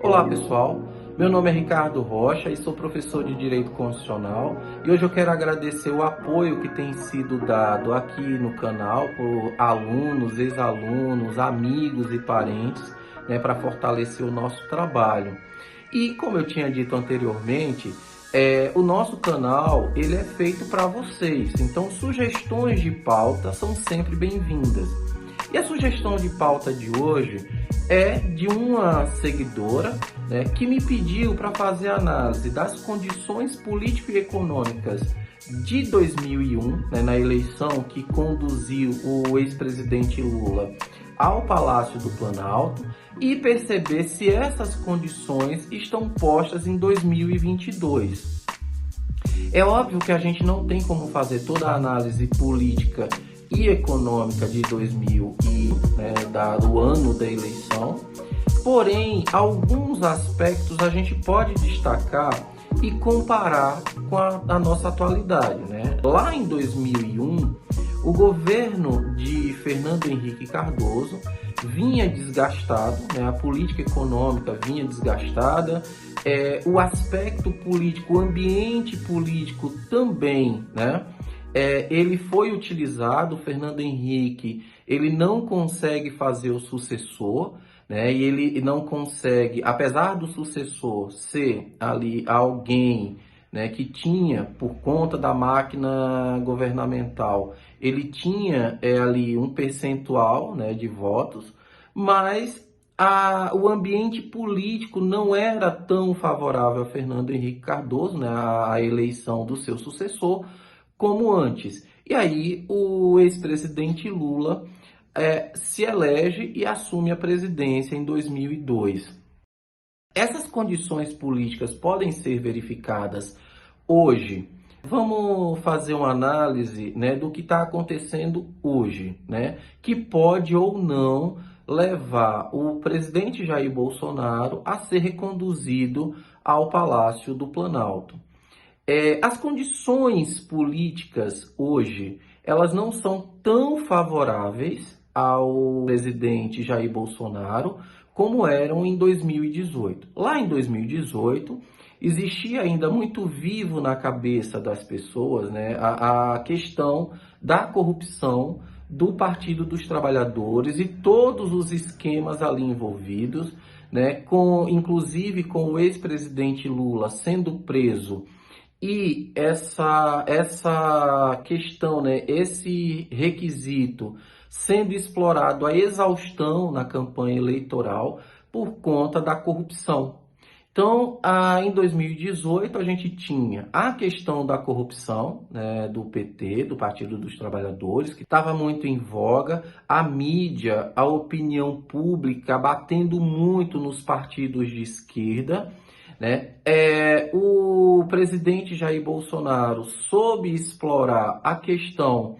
Olá pessoal, meu nome é Ricardo Rocha e sou professor de Direito Constitucional e hoje eu quero agradecer o apoio que tem sido dado aqui no canal por alunos, ex-alunos, amigos e parentes, para fortalecer o nosso trabalho. E como eu tinha dito anteriormente, o nosso canal ele é feito para vocês, então sugestões de pauta são sempre bem-vindas. E a sugestão de pauta de hoje é de uma seguidora, que me pediu para fazer análise das condições político e econômicas de 2001, na eleição que conduziu o ex-presidente Lula ao Palácio do Planalto, e perceber se essas condições estão postas em 2022. É óbvio que a gente não tem como fazer toda a análise política e econômica de 2000 do ano da eleição, porém alguns aspectos a gente pode destacar e comparar com a nossa atualidade, Lá em 2001, o governo de Fernando Henrique Cardoso vinha desgastado, a política econômica vinha desgastada, o aspecto político, o ambiente político também, ele foi utilizado. Fernando Henrique, ele não consegue fazer o sucessor, e ele não consegue, apesar do sucessor ser ali alguém, que tinha, por conta da máquina governamental, ele tinha ali um percentual, de votos, mas o ambiente político não era tão favorável a Fernando Henrique Cardoso, a eleição do seu sucessor, como antes. E aí o ex-presidente Lula se elege e assume a presidência em 2002. Essas condições políticas podem ser verificadas hoje. Vamos fazer uma análise, do que está acontecendo hoje, que pode ou não levar o presidente Jair Bolsonaro a ser reconduzido ao Palácio do Planalto. As condições políticas hoje, elas não são tão favoráveis ao presidente Jair Bolsonaro como eram em 2018. Lá em 2018, existia ainda muito vivo na cabeça das pessoas, a questão da corrupção do Partido dos Trabalhadores e todos os esquemas ali envolvidos, inclusive com o ex-presidente Lula sendo preso. E essa questão, esse requisito sendo explorado à exaustão na campanha eleitoral por conta da corrupção. Então, em 2018, a gente tinha a questão da corrupção, do PT, do Partido dos Trabalhadores, que estava muito em voga, a mídia, a opinião pública batendo muito nos partidos de esquerda, o presidente Jair Bolsonaro soube explorar a questão,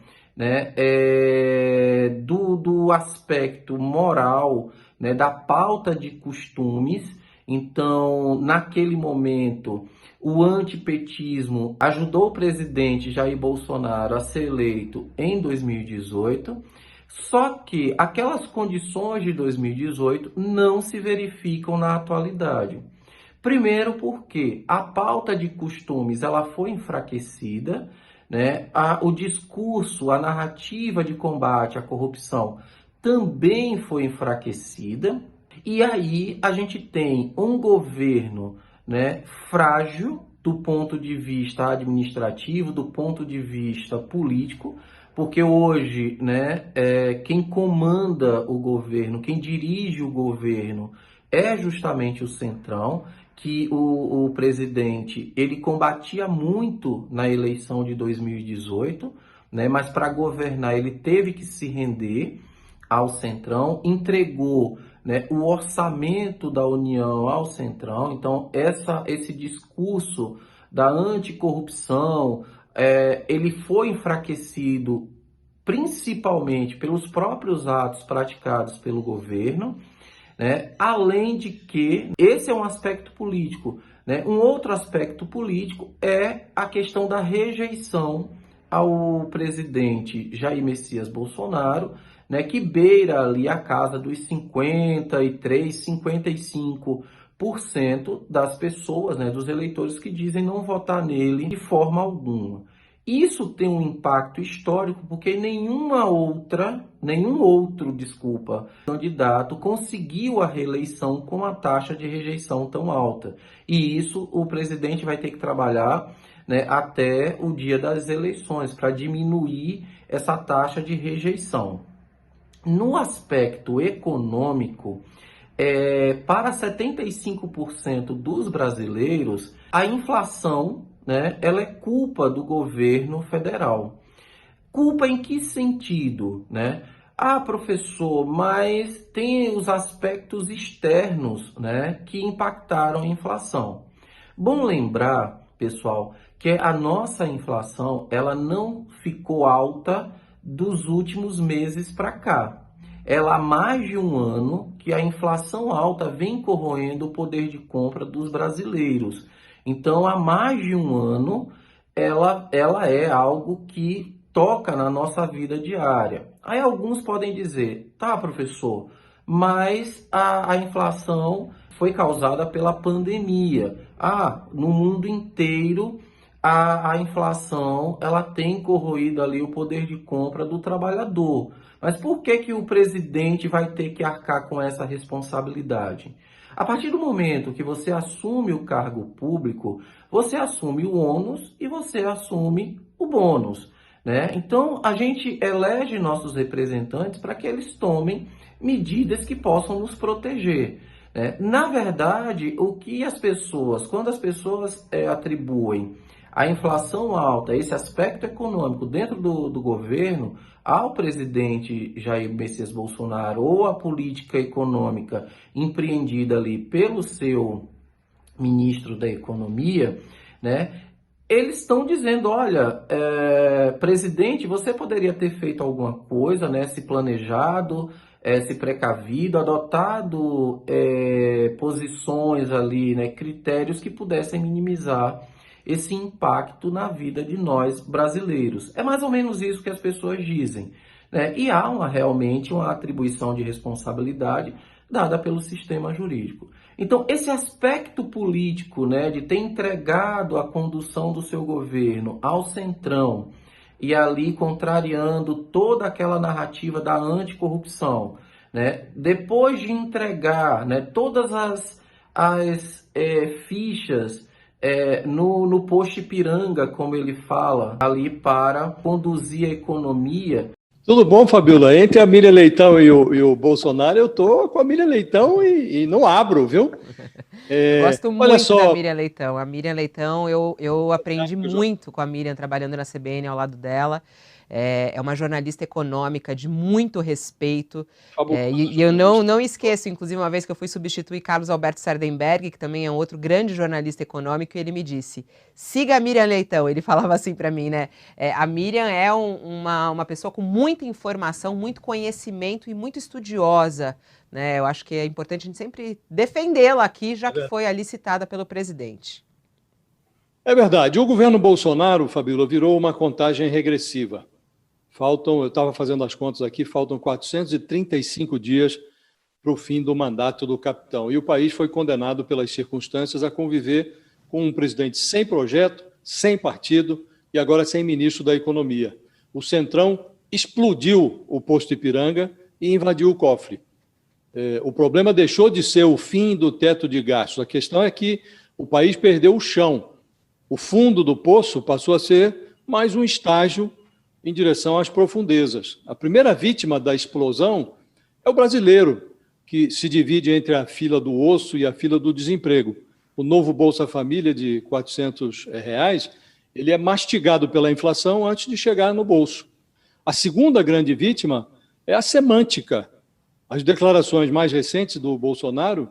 do aspecto moral, da pauta de costumes. Então, naquele momento, o antipetismo ajudou o presidente Jair Bolsonaro a ser eleito em 2018, só que aquelas condições de 2018 não se verificam na atualidade. Primeiro porque a pauta de costumes ela foi enfraquecida, o discurso, a narrativa de combate à corrupção também foi enfraquecida, e aí a gente tem um governo, frágil do ponto de vista administrativo, do ponto de vista político, porque hoje, quem comanda o governo, quem dirige o governo é justamente o Centrão, que o presidente ele combatia muito na eleição de 2018, mas para governar ele teve que se render ao Centrão, entregou o orçamento da União ao Centrão. Então esse discurso da anticorrupção, ele foi enfraquecido principalmente pelos próprios atos praticados pelo governo, além de que esse é um aspecto político, Um outro aspecto político é a questão da rejeição ao presidente Jair Messias Bolsonaro, né, que beira ali a casa dos 53, 55% das pessoas, né, dos eleitores que dizem não votar nele de forma alguma. Isso tem um impacto histórico porque nenhum outro candidato conseguiu a reeleição com uma taxa de rejeição tão alta. E isso o presidente vai ter que trabalhar, né, até o dia das eleições para diminuir essa taxa de rejeição. No aspecto econômico, para 75% dos brasileiros, a inflação, né, ela é culpa do governo federal. Culpa em que sentido, né? Ah, professor, mas tem os aspectos externos, né, que impactaram a inflação. Bom lembrar, pessoal, que a nossa inflação, ela não ficou alta dos últimos meses para cá. Ela há mais de um ano que a inflação alta vem corroendo o poder de compra dos brasileiros. Então, há mais de um ano, ela é algo que toca na nossa vida diária. Aí alguns podem dizer, tá, professor, mas a inflação foi causada pela pandemia. Ah, no mundo inteiro a inflação ela tem corroído ali o poder de compra do trabalhador. Mas por que que o presidente vai ter que arcar com essa responsabilidade? A partir do momento que você assume o cargo público, você assume o ônus e você assume o bônus, né? Então, a gente elege nossos representantes para que eles tomem medidas que possam nos proteger, né? Na verdade, quando as pessoas atribuem a inflação alta, esse aspecto econômico dentro do governo, ao presidente Jair Messias Bolsonaro ou a política econômica empreendida ali pelo seu ministro da Economia, né? Eles estão dizendo, olha, presidente, você poderia ter feito alguma coisa, né? Se planejado, se precavido, adotado posições ali, né? Critérios que pudessem minimizar esse impacto na vida de nós brasileiros. É mais ou menos isso que as pessoas dizem, né? E há realmente uma atribuição de responsabilidade dada pelo sistema jurídico. Então, esse aspecto político, né, de ter entregado a condução do seu governo ao Centrão e ali contrariando toda aquela narrativa da anticorrupção, né, depois de entregar, né, todas as fichas no posto Ipiranga, como ele fala, ali para conduzir a economia. Tudo bom, Fabiola? Entre a Miriam Leitão e o Bolsonaro, eu tô com a Miriam Leitão e não abro, viu? Gosto muito da Miriam Leitão. A Miriam Leitão, eu aprendi muito com a Miriam trabalhando na CBN ao lado dela. É uma jornalista econômica de muito respeito. E eu não esqueço, inclusive, uma vez que eu fui substituir Carlos Alberto Sardenberg, que também é um outro grande jornalista econômico, e ele me disse, siga a Miriam Leitão. Ele falava assim para mim, né? A Miriam é uma pessoa com muita informação, muito conhecimento e muito estudiosa, né? Eu acho que é importante a gente sempre defendê-la aqui, já que foi ali citada pelo presidente. É verdade. O governo Bolsonaro, Fabiola, virou uma contagem regressiva. Eu estava fazendo as contas aqui, faltam 435 dias para o fim do mandato do capitão. E o país foi condenado pelas circunstâncias a conviver com um presidente sem projeto, sem partido e agora sem ministro da Economia. O Centrão explodiu o posto Ipiranga e invadiu o cofre. O problema deixou de ser o fim do teto de gastos. A questão é que o país perdeu o chão. O fundo do poço passou a ser mais um estágio em direção às profundezas. A primeira vítima da explosão é o brasileiro, que se divide entre a fila do osso e a fila do desemprego. O novo Bolsa Família de R$ 400, ele é mastigado pela inflação antes de chegar no bolso. A segunda grande vítima é a semântica. As declarações mais recentes do Bolsonaro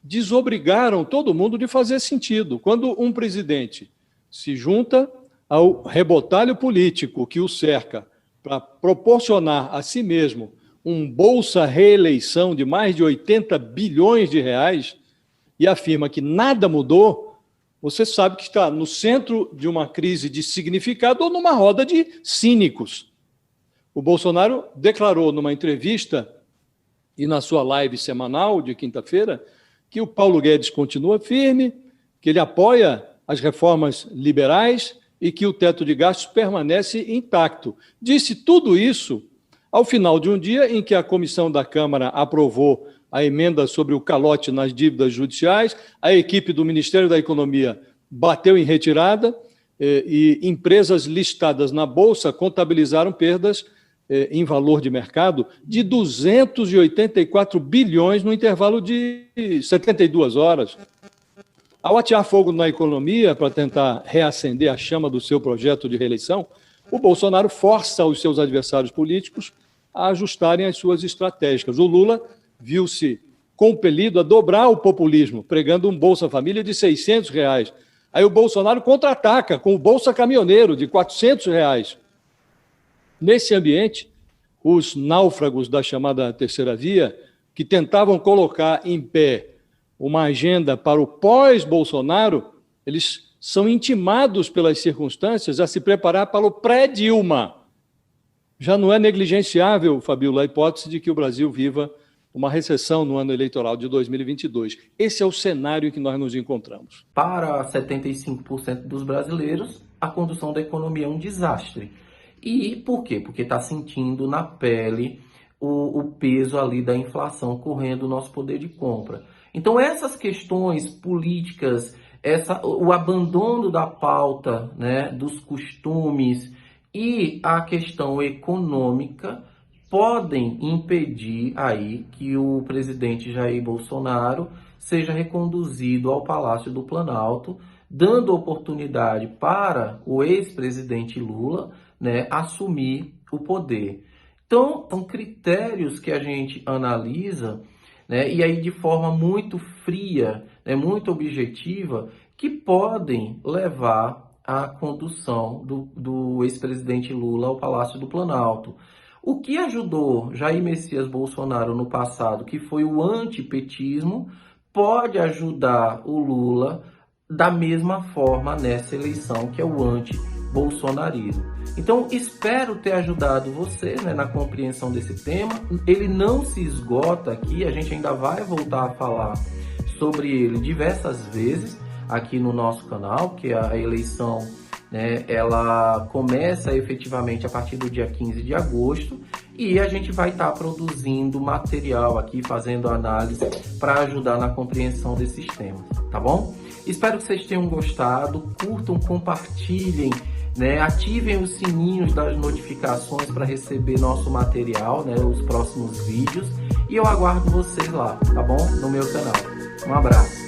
desobrigaram todo mundo de fazer sentido. Quando um presidente se junta ao rebotalho político que o cerca para proporcionar a si mesmo um bolsa reeleição de mais de 80 bilhões de reais e afirma que nada mudou, você sabe que está no centro de uma crise de significado ou numa roda de cínicos. O Bolsonaro declarou numa entrevista e na sua live semanal de quinta-feira que o Paulo Guedes continua firme, que ele apoia as reformas liberais e que o teto de gastos permanece intacto. Disse tudo isso ao final de um dia em que a comissão da Câmara aprovou a emenda sobre o calote nas dívidas judiciais, a equipe do Ministério da Economia bateu em retirada e empresas listadas na Bolsa contabilizaram perdas em valor de mercado de 284 bilhões no intervalo de 72 horas. Ao atear fogo na economia para tentar reacender a chama do seu projeto de reeleição, o Bolsonaro força os seus adversários políticos a ajustarem as suas estratégias. O Lula viu-se compelido a dobrar o populismo, pregando um Bolsa Família de R$600. Aí o Bolsonaro contra-ataca com o Bolsa Caminhoneiro de R$400. Nesse ambiente, os náufragos da chamada terceira via, que tentavam colocar em pé uma agenda para o pós-Bolsonaro, eles são intimados pelas circunstâncias a se preparar para o pré-Dilma. Já não é negligenciável, Fabíola, a hipótese de que o Brasil viva uma recessão no ano eleitoral de 2022. Esse é o cenário em que nós nos encontramos. Para 75% dos brasileiros, a condução da economia é um desastre. E por quê? Porque está sentindo na pele o peso ali da inflação correndo o nosso poder de compra. Então essas questões políticas, o abandono da pauta, né, dos costumes e a questão econômica podem impedir aí que o presidente Jair Bolsonaro seja reconduzido ao Palácio do Planalto, dando oportunidade para o ex-presidente Lula, né, assumir o poder. Então, são critérios que a gente analisa, né, e aí de forma muito fria, né, muito objetiva, que podem levar à condução do ex-presidente Lula ao Palácio do Planalto. O que ajudou Jair Messias Bolsonaro no passado, que foi o antipetismo, pode ajudar o Lula da mesma forma nessa eleição, que é o anti-bolsonarismo. Então, espero ter ajudado você, né, na compreensão desse tema. Ele não se esgota aqui, a gente ainda vai voltar a falar sobre ele diversas vezes aqui no nosso canal, que a eleição, né, ela começa efetivamente a partir do dia 15 de agosto e a gente vai estar produzindo material aqui, fazendo análise para ajudar na compreensão desses temas, tá bom? Espero que vocês tenham gostado, curtam, compartilhem, né, ativem os sininhos das notificações para receber nosso material, né, os próximos vídeos, e eu aguardo vocês lá, tá bom? No meu canal. Um abraço.